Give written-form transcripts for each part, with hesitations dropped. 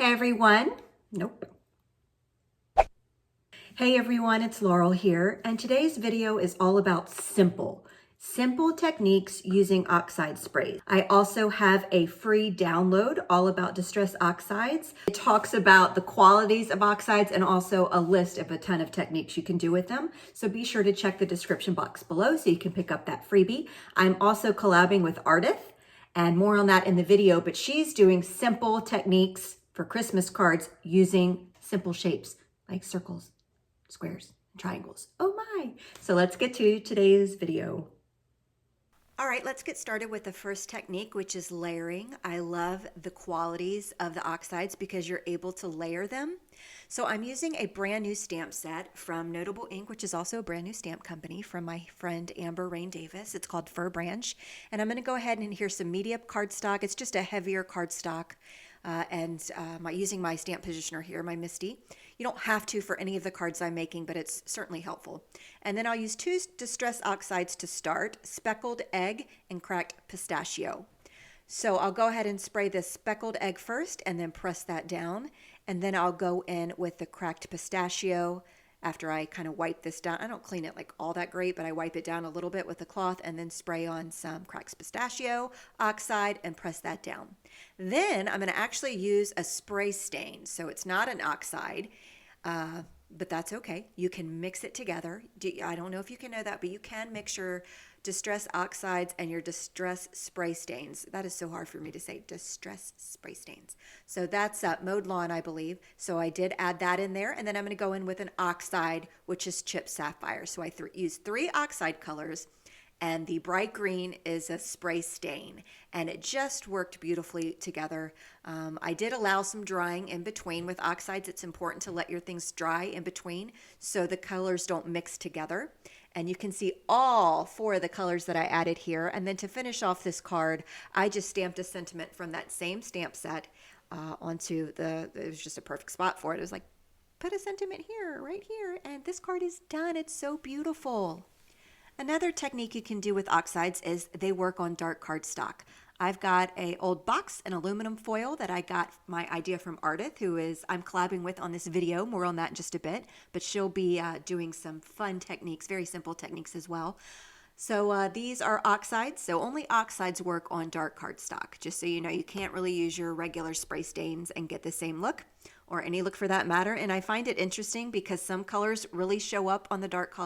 Hey everyone. Nope. Hey everyone, it's Laurel here, and today's video is all about simple techniques using oxide sprays. I also have a free download all about distress oxides. It talks about the qualities of oxides and also a list of a ton of techniques you can do with them. So be sure to check the description box below so you can pick up that freebie. I'm also collabing with Ardith, and more on that in the video, but she's doing simple techniques for Christmas cards using simple shapes like circles, squares, and triangles. Oh my! So let's get to today's video. All right, let's get started with the first technique, which is layering. I love the qualities of the oxides because you're able to layer them. So I'm using a brand new stamp set from Notable Ink, which is also a brand new stamp company from my friend Amber Rain Davis. It's called Fir Branch. And I'm going to go ahead and here's some media cardstock. It's just a heavier cardstock. Using my stamp positioner here, my Misty. You don't have to for any of the cards I'm making, but it's certainly helpful. And then I'll use two distress oxides to start, Speckled Egg and Cracked Pistachio. So I'll go ahead and spray this speckled egg first and then press that down. And then I'll go in with the cracked pistachio after I kind of wipe this down. I don't clean it like all that great, but I wipe it down a little bit with a cloth and then spray on some cracked pistachio, oxide, and press that down. Then I'm going to actually use a spray stain. So it's not an oxide, but that's okay. You can mix it together. I don't know if you can know that, but you can mix your distress oxides and your distress spray stains. That is so hard for me to say, distress spray stains. So that's Mowed Lawn, I believe. So I did add that in there, and then I'm going to go in with an oxide, which is chipped sapphire. So I use 3 oxide colors, and the bright green is a spray stain, and it just worked beautifully together. I did allow some drying in between. With oxides, it's important to let your things dry in between so the colors don't mix together. And you can see all 4 of the colors that I added here. And then to finish off this card, I just stamped a sentiment from that same stamp set onto it was just a perfect spot for it. It was like, put a sentiment here, right here, and this card is done. It's so beautiful. Another technique you can do with oxides is they work on dark cardstock. I've got an old box and aluminum foil that I got my idea from Ardith, who I'm collabing with on this video. More on that in just a bit, but she'll be doing some fun techniques, very simple techniques as well. So these are oxides. So only oxides work on dark cardstock. Just so you know, you can't really use your regular spray stains and get the same look, or any look for that matter. And I find it interesting because some colors really show up on the dark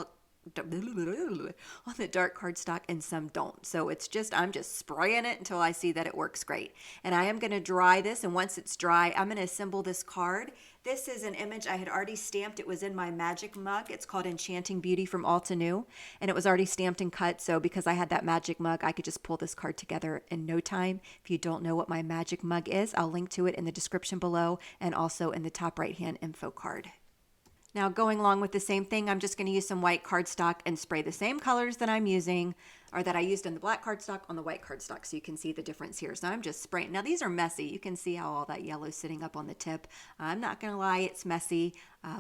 cardstock and some don't. So I'm just spraying it until I see that it works great. And I am going to dry this, and once it's dry, I'm going to assemble this card. This is an image I had already stamped. It was in my magic mug. It's called Enchanting Beauty from Altenew, and it was already stamped and cut. So because I had that magic mug, I could just pull this card together in no time. If you don't know what my magic mug is, I'll link to it in the description below and also in the top right hand info card. Now, going along with the same thing, I'm just going to use some white cardstock and spray the same colors that I'm using, or that I used in the black cardstock, on the white cardstock, so you can see the difference here. So I'm just spraying. Now, these are messy. You can see how all that yellow is sitting up on the tip. I'm not going to lie, it's messy,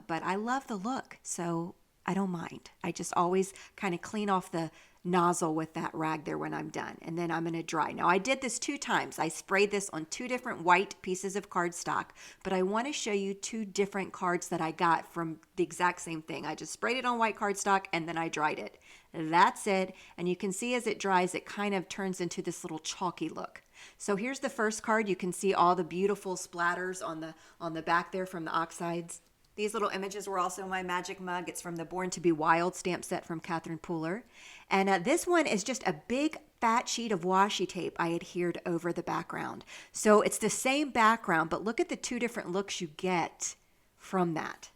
but I love the look, so I don't mind. I just always kind of clean off the nozzle with that rag there when I'm done, and then I'm going to dry. Now, I did this 2 times. I sprayed this on 2 different white pieces of cardstock, but I want to show you 2 different cards that I got from the exact same thing. I just sprayed it on white cardstock and then I dried it. That's it. And you can see as it dries, it kind of turns into this little chalky look. So here's the first card. You can see all the beautiful splatters on the back there from the oxides. These little images were also my magic mug. It's from the Born to be Wild stamp set from Catherine Pooler. And this one is just a big fat sheet of washi tape I adhered over the background. So it's the same background, but look at the 2 different looks you get from that.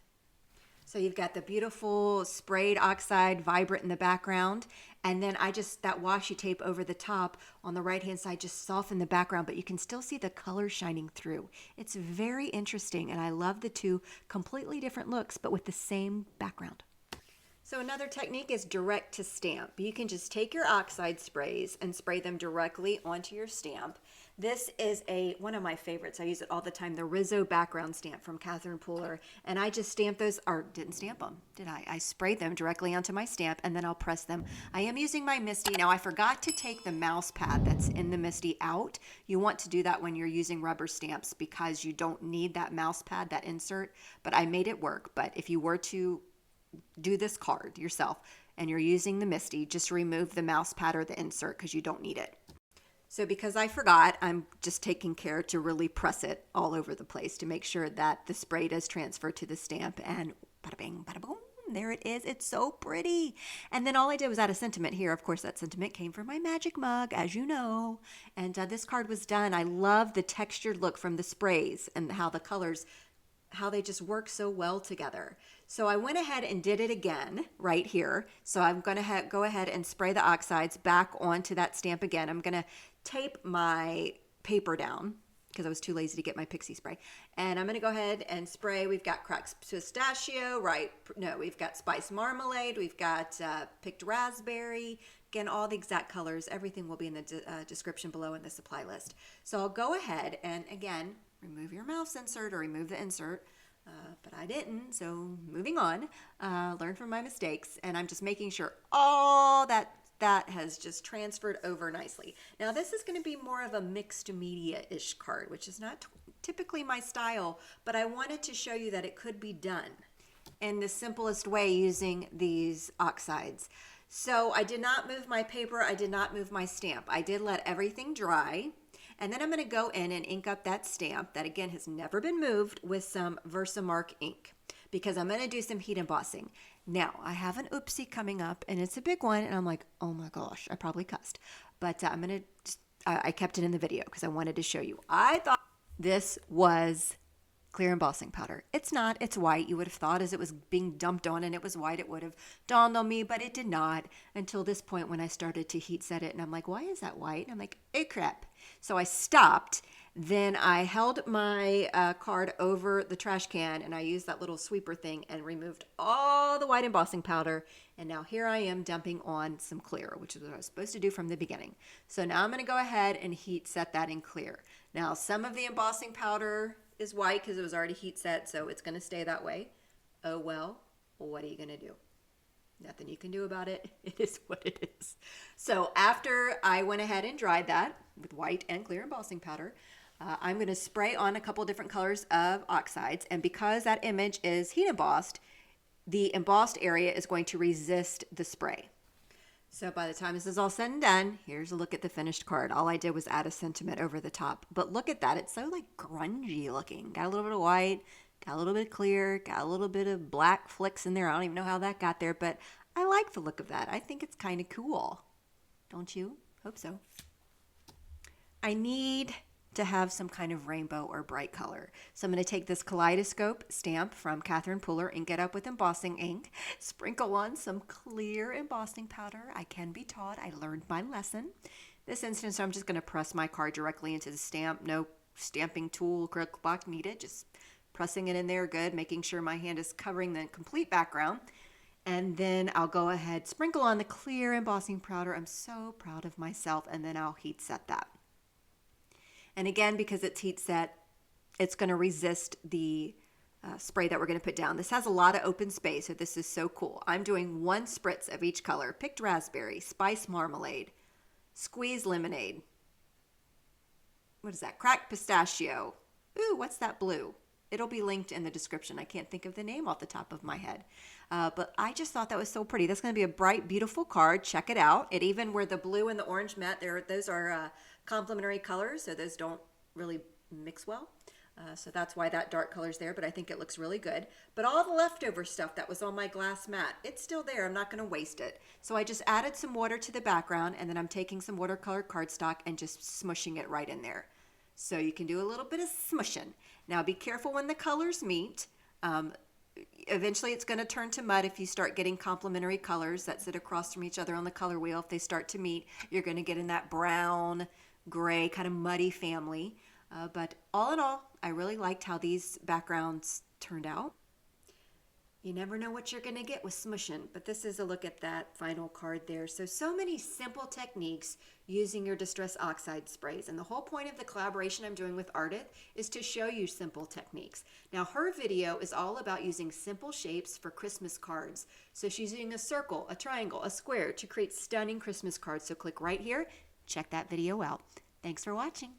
So you've got the beautiful sprayed oxide vibrant in the background, and then that washi tape over the top on the right hand side just softened the background, but you can still see the color shining through. It's very interesting, and I love the 2 completely different looks, but with the same background. So another technique is direct to stamp. You can just take your oxide sprays and spray them directly onto your stamp. This is one of my favorites. I use it all the time, the Rizzo background stamp from Catherine Pooler. And I just stamped those, or didn't stamp them, did I? I sprayed them directly onto my stamp and then I'll press them. I am using my Misty. Now I forgot to take the mouse pad that's in the Misty out. You want to do that when you're using rubber stamps because you don't need that mouse pad, that insert, but I made it work. But if you were to do this card yourself and you're using the Misty, just remove the mouse pad or the insert because you don't need it. So because I forgot, I'm just taking care to really press it all over the place to make sure that the spray does transfer to the stamp, and bada bing, bada boom, there it is. It's so pretty. And then all I did was add a sentiment here. Of course, that sentiment came from my magic mug, as you know. And this card was done. I love the textured look from the sprays and how the colors, how they just work so well together. So I went ahead and did it again right here. So I'm going to go ahead and spray the Oxides back onto that stamp again. I'm going to tape my paper down because I was too lazy to get my pixie spray. And I'm going to go ahead and spray. We've got cracked pistachio, right? No, we've got spiced marmalade. We've got picked raspberry. Again, all the exact colors. Everything will be in the description below in the supply list. So I'll go ahead and, again, remove your mouse insert or remove the insert. But I didn't, so moving on. Learn from my mistakes, and I'm just making sure all that has just transferred over nicely. Now this is going to be more of a mixed media-ish card, which is not typically my style, but I wanted to show you that it could be done in the simplest way using these Oxides. So I did not move my paper, I did not move my stamp. I did let everything dry. And then I'm going to go in and ink up that stamp that, again, has never been moved with some Versamark ink because I'm going to do some heat embossing. Now, I have an oopsie coming up, and it's a big one, and I'm like, oh my gosh, I probably cussed. But I'm going to, I kept it in the video because I wanted to show you. I thought this was clear embossing powder. It's not. It's white. You would have thought as it was being dumped on and it was white, it would have dawned on me, but it did not until this point when I started to heat set it. And I'm like, why is that white? And I'm like, oh crap. So I stopped. Then I held my card over the trash can and I used that little sweeper thing and removed all the white embossing powder. And now here I am dumping on some clear, which is what I was supposed to do from the beginning. So now I'm going to go ahead and heat set that in clear. Now some of the embossing powder is white because it was already heat set, so it's going to stay that way. Oh well, what are you going to do? Nothing you can do about it. It is what it is. So after I went ahead and dried that with white and clear embossing powder, I'm going to spray on a couple different colors of Oxides, and because that image is heat embossed, the embossed area is going to resist the spray. So by the time this is all said and done, here's a look at the finished card. All I did was add a sentiment over the top. But look at that. It's so like grungy looking. Got a little bit of white, got a little bit of clear, got a little bit of black flicks in there. I don't even know how that got there, but I like the look of that. I think it's kind of cool. Don't you? Hope so. I need to have some kind of rainbow or bright color. So I'm going to take this Kaleidoscope stamp from Catherine Pooler, ink it up with embossing ink, sprinkle on some clear embossing powder. I can be taught. I learned my lesson. This instance, I'm just going to press my card directly into the stamp. No stamping tool, acrylic block needed. Just pressing it in there good, making sure my hand is covering the complete background. And then I'll go ahead, sprinkle on the clear embossing powder. I'm so proud of myself. And then I'll heat set that. And again, because it's heat set, it's going to resist the spray that we're going to put down. This has a lot of open space, so this is so cool. I'm doing 1 spritz of each color. Picked raspberry, spiced marmalade, squeezed lemonade. What is that? Cracked pistachio. Ooh, what's that blue? It'll be linked in the description. I can't think of the name off the top of my head. But I just thought that was so pretty. That's going to be a bright, beautiful card. Check it out. It even where the blue and the orange met, those are complementary colors, so those don't really mix well. So that's why that dark color's there, but I think it looks really good. But all the leftover stuff that was on my glass mat, it's still there. I'm not going to waste it. So I just added some water to the background, and then I'm taking some watercolor cardstock and just smushing it right in there. So you can do a little bit of smushing. Now be careful when the colors meet. Eventually it's going to turn to mud if you start getting complementary colors that sit across from each other on the color wheel. If they start to meet, you're going to get in that brown, gray, kind of muddy family. But all in all, I really liked how these backgrounds turned out. You never know what you're gonna get with smooshing, but this is a look at that final card there. So many simple techniques using your Distress Oxide sprays. And the whole point of the collaboration I'm doing with Ardith is to show you simple techniques. Now her video is all about using simple shapes for Christmas cards. So she's using a circle, a triangle, a square to create stunning Christmas cards. So click right here, check that video out. Thanks for watching.